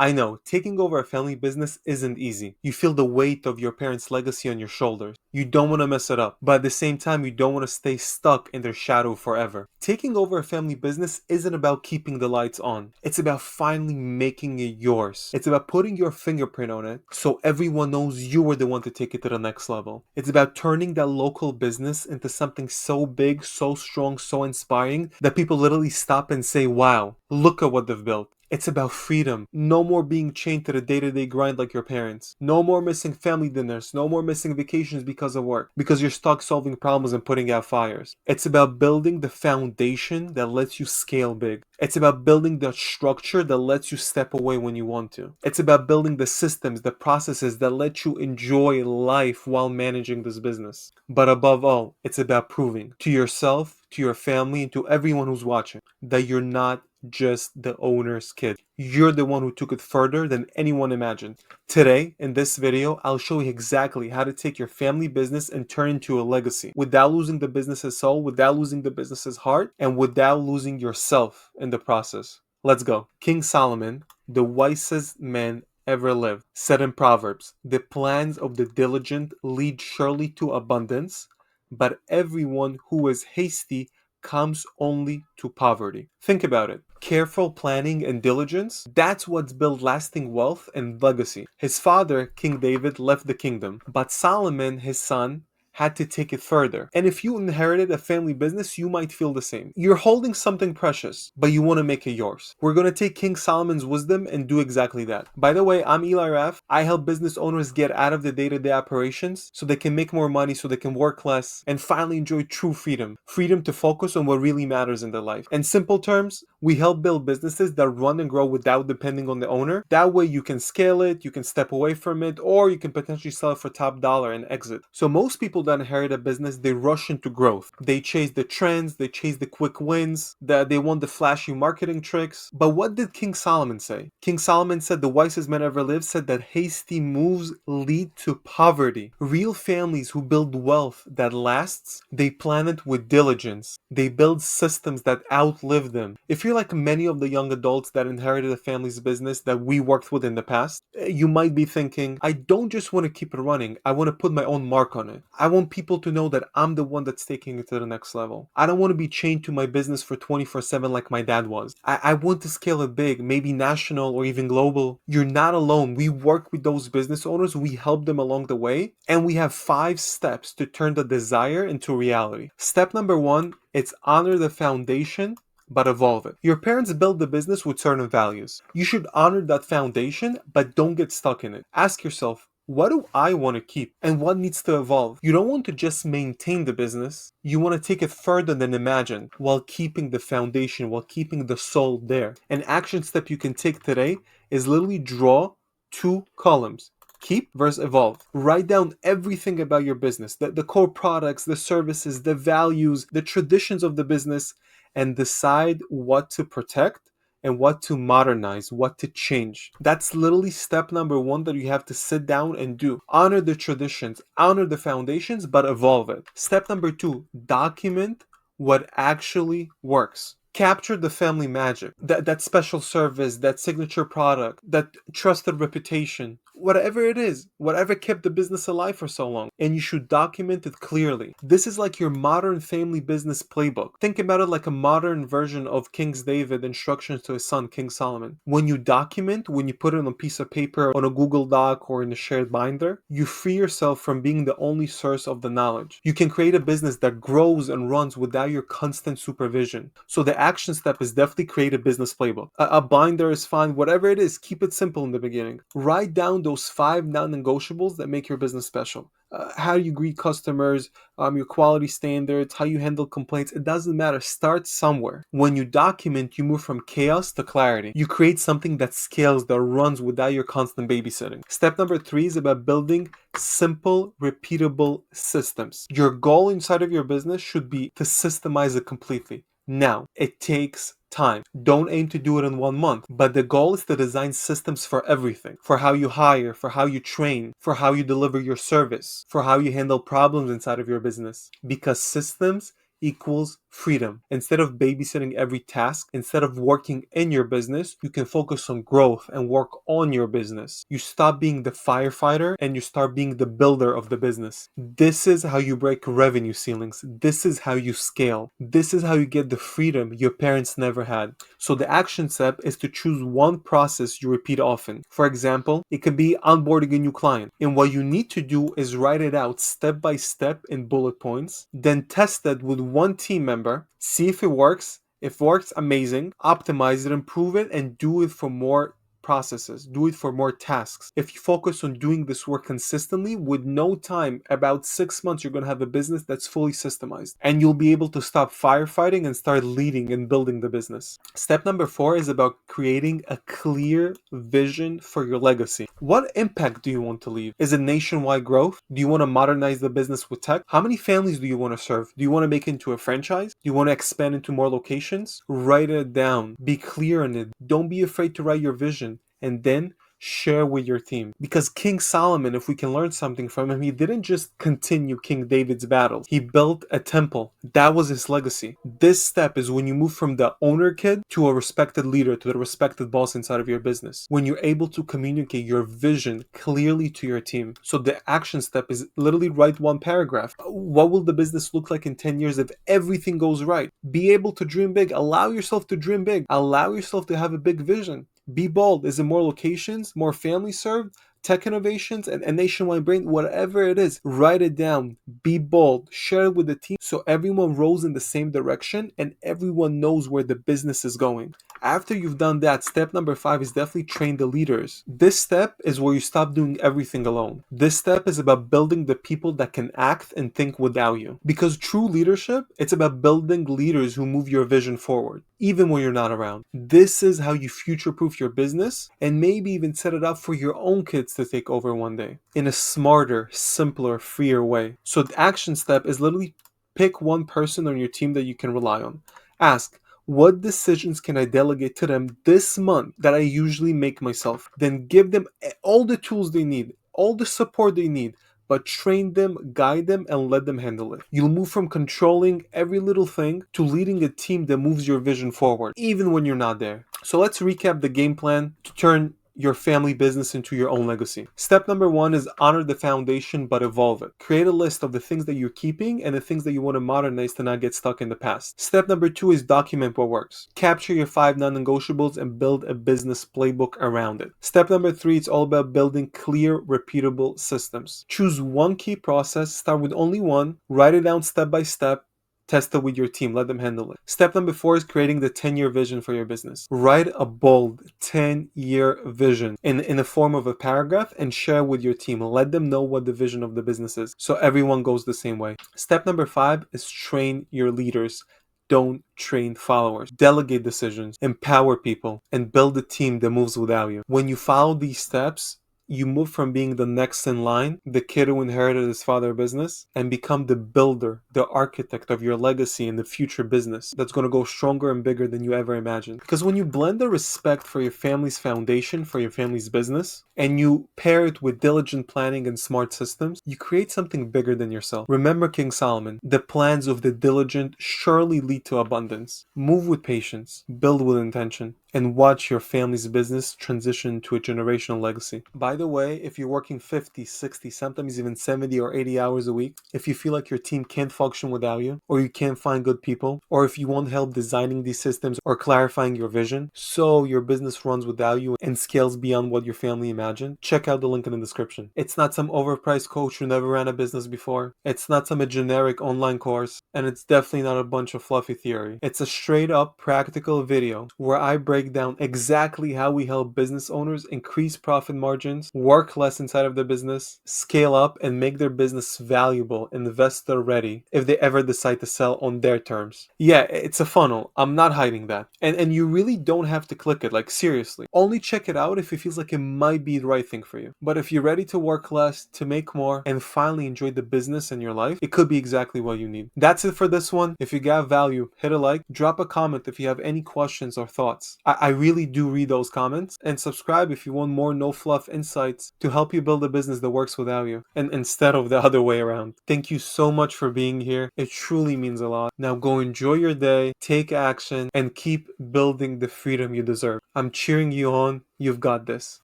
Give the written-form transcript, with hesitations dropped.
I know, taking over a family business isn't easy. You feel the weight of your parents' legacy on your shoulders. You don't want to mess it up, but at the same time, you don't want to stay stuck in their shadow forever. Taking over a family business isn't about keeping the lights on. It's about finally making it yours. It's about putting your fingerprint on it so everyone knows you were the one to take it to the next level. It's about turning that local business into something so big, so strong, so inspiring that people literally stop and say, wow, look at what they've built. It's about freedom. No more being chained to the day-to-day grind like your parents. No more missing family dinners. No more missing vacations because of work. Because you're stuck solving problems and putting out fires. It's about building the foundation that lets you scale big. It's about building the structure that lets you step away when you want to. It's about building the systems, the processes that let you enjoy life while managing this business. But above all, it's about proving to yourself, to your family, and to everyone who's watching that you're not just the owner's kid. You're the one who took it further than anyone imagined. Today, in this video, I'll show you exactly how to take your family business and turn it into a legacy without losing the business's soul, without losing the business's heart, and without losing yourself in the process. Let's go. King Solomon, the wisest man ever lived, said in Proverbs, "The plans of the diligent lead surely to abundance, but everyone who is hasty comes only to poverty." Think about it. Careful planning and diligence, that's what's built lasting wealth and legacy. His father, King David, left the kingdom, but Solomon, his son, had to take it further. And if you inherited a family business, you might feel the same. You're holding something precious, but you want to make it yours. We're going to take King Solomon's wisdom and do exactly that. By the way, I'm Eli Raff. I help business owners get out of the day-to-day operations so they can make more money, so they can work less, and finally enjoy true freedom. Freedom to focus on what really matters in their life. In simple terms, we help build businesses that run and grow without depending on the owner. That way you can scale it, you can step away from it, or you can potentially sell it for top dollar and exit. So most people that inherit a business, they rush into growth. They chase the trends, they chase the quick wins, they want the flashy marketing tricks. But what did King Solomon say? King Solomon said, the wisest man ever lived said that hasty moves lead to poverty. Real families who build wealth that lasts, they plan it with diligence. They build systems that outlive them. If you're like many of the young adults that inherited a family's business that we worked with in the past, you might be thinking, I don't just want to keep it running, I want to put my own mark on it. I want people to know that I'm the one that's taking it to the next level. I don't want to be chained to my business for 24/7 like my dad was. I want to scale it big, maybe national or even global. You're not alone. We work with those business owners, we help them along the way, and we have 5 steps to turn the desire into reality. Step number 1, it's honor the foundation but evolve it. Your parents built the business with certain values. You should honor that foundation, but don't get stuck in it. Ask yourself, what do I want to keep and what needs to evolve? You don't want to just maintain the business. You want to take it further than imagined while keeping the foundation, while keeping the soul there. An action step you can take today is literally draw 2 columns. Keep versus evolve. Write down everything about your business, the core products, the services, the values, the traditions of the business, and decide what to protect and what to modernize, what to change. That's literally step number 1 that you have to sit down and do. Honor the traditions, honor the foundations, but evolve it. Step number 2, document what actually works. Capture the family magic, that special service, that signature product, that trusted reputation, whatever it is, whatever kept the business alive for so long. And you should document it clearly. This is like your modern family business playbook. Think about it like a modern version of King David's instructions to his son, King Solomon. When you document, when you put it on a piece of paper, on a Google Doc, or in a shared binder, you free yourself from being the only source of the knowledge. You can create a business that grows and runs without your constant supervision. So the action step is definitely create a business playbook. A binder is fine, whatever it is, keep it simple in the beginning. Write down those 5 non-negotiables that make your business special. How you greet customers, your quality standards, how you handle complaints. It doesn't matter. Start somewhere. When you document, you move from chaos to clarity. You create something that scales, that runs without your constant babysitting. Step number 3 is about building simple, repeatable systems. Your goal inside of your business should be to systemize it completely. Now, it takes time. Don't aim to do it in 1 month, but the goal is to design systems for everything. For how you hire, for how you train, for how you deliver your service, for how you handle problems inside of your business. Because systems equals freedom. Instead of babysitting every task, instead of working in your business, you can focus on growth and work on your business. You stop being the firefighter and you start being the builder of the business. This is how you break revenue ceilings. This is how you scale. This is how you get the freedom your parents never had. So the action step is to choose one process you repeat often. For example, it could be onboarding a new client. And what you need to do is write it out step by step in bullet points, then test it with one team member, see if it works. If it works, amazing. Optimize it, improve it, and do it for more processes. Do it for more tasks. If you focus on doing this work consistently, with no time, about 6 months, you're going to have a business that's fully systemized. And you'll be able to stop firefighting and start leading and building the business. Step number 4 is about creating a clear vision for your legacy. What impact do you want to leave? Is it nationwide growth? Do you want to modernize the business with tech? How many families do you want to serve? Do you want to make it into a franchise? Do you want to expand into more locations? Write it down. Be clear on it. Don't be afraid to write your vision. And then share with your team. Because King Solomon, if we can learn something from him, he didn't just continue King David's battles. He built a temple. That was his legacy. This step is when you move from the owner kid to a respected leader, to the respected boss inside of your business. When you're able to communicate your vision clearly to your team. So the action step is literally write one paragraph. What will the business look like in 10 years if everything goes right? Be able to dream big. Allow yourself to dream big. Allow yourself to have a big vision. Be bold. Is it more locations, more families served, tech innovations, and a nationwide brand? Whatever it is, write it down. Be bold. Share it with the team so everyone rows in the same direction and everyone knows where the business is going. After you've done that, step number 5 is definitely train the leaders. This step is where you stop doing everything alone. This step is about building the people that can act and think without you. Because true leadership, it's about building leaders who move your vision forward, even when you're not around. This is how you future-proof your business and maybe even set it up for your own kids to take over one day in a smarter, simpler, freer way. So the action step is literally pick one person on your team that you can rely on. Ask, what decisions can I delegate to them this month that I usually make myself? Then give them all the tools they need, all the support they need, but train them, guide them, and let them handle it. You'll move from controlling every little thing to leading a team that moves your vision forward, even when you're not there. So let's recap the game plan to turn your family business into your own legacy. Step number 1 is honor the foundation but evolve it. Create a list of the things that you're keeping and the things that you want to modernize to not get stuck in the past. Step number 2 is document what works. Capture your 5 non-negotiables and build a business playbook around it. Step number 3, it's all about building clear, repeatable systems. Choose one key process, start with only one, write it down step by step, test it with your team. Let them handle it. Step number 4 is creating the 10-year vision for your business. Write a bold 10-year vision in the form of a paragraph and share with your team. Let them know what the vision of the business is so everyone goes the same way. Step number 5 is train your leaders. Don't train followers. Delegate decisions, empower people, and build a team that moves without you. When you follow these steps, you move from being the next in line, the kid who inherited his father's business, and become the builder, the architect of your legacy in the future business that's going to go stronger and bigger than you ever imagined. Because when you blend the respect for your family's foundation, for your family's business, and you pair it with diligent planning and smart systems, you create something bigger than yourself. Remember King Solomon, the plans of the diligent surely lead to abundance. Move with patience, build with intention, and watch your family's business transition to a generational legacy. By the way, if you're working 50, 60, sometimes even 70 or 80 hours a week, if you feel like your team can't function without you, or you can't find good people, or if you want help designing these systems or clarifying your vision, so your business runs without you and scales beyond what your family imagined, check out the link in the description. It's not some overpriced coach who never ran a business before. It's not some generic online course, and it's definitely not a bunch of fluffy theory. It's a straight up practical video where I break down exactly how we help business owners increase profit margins, work less inside of their business, scale up, and make their business valuable, investor ready if they ever decide to sell on their terms. Yeah, it's a funnel. I'm not hiding that. And you really don't have to click it, like seriously. Only check it out if it feels like it might be the right thing for you. But if you're ready to work less, to make more, and finally enjoy the business in your life, it could be exactly what you need. That's it for this one. If you got value, hit a like, drop a comment if you have any questions or thoughts. I really do read those comments. And subscribe if you want more no fluff insights to help you build a business that works without you, and instead of the other way around. Thank you so much for being here. It truly means a lot. Now go enjoy your day, take action, and keep building the freedom you deserve. I'm cheering you on. You've got this.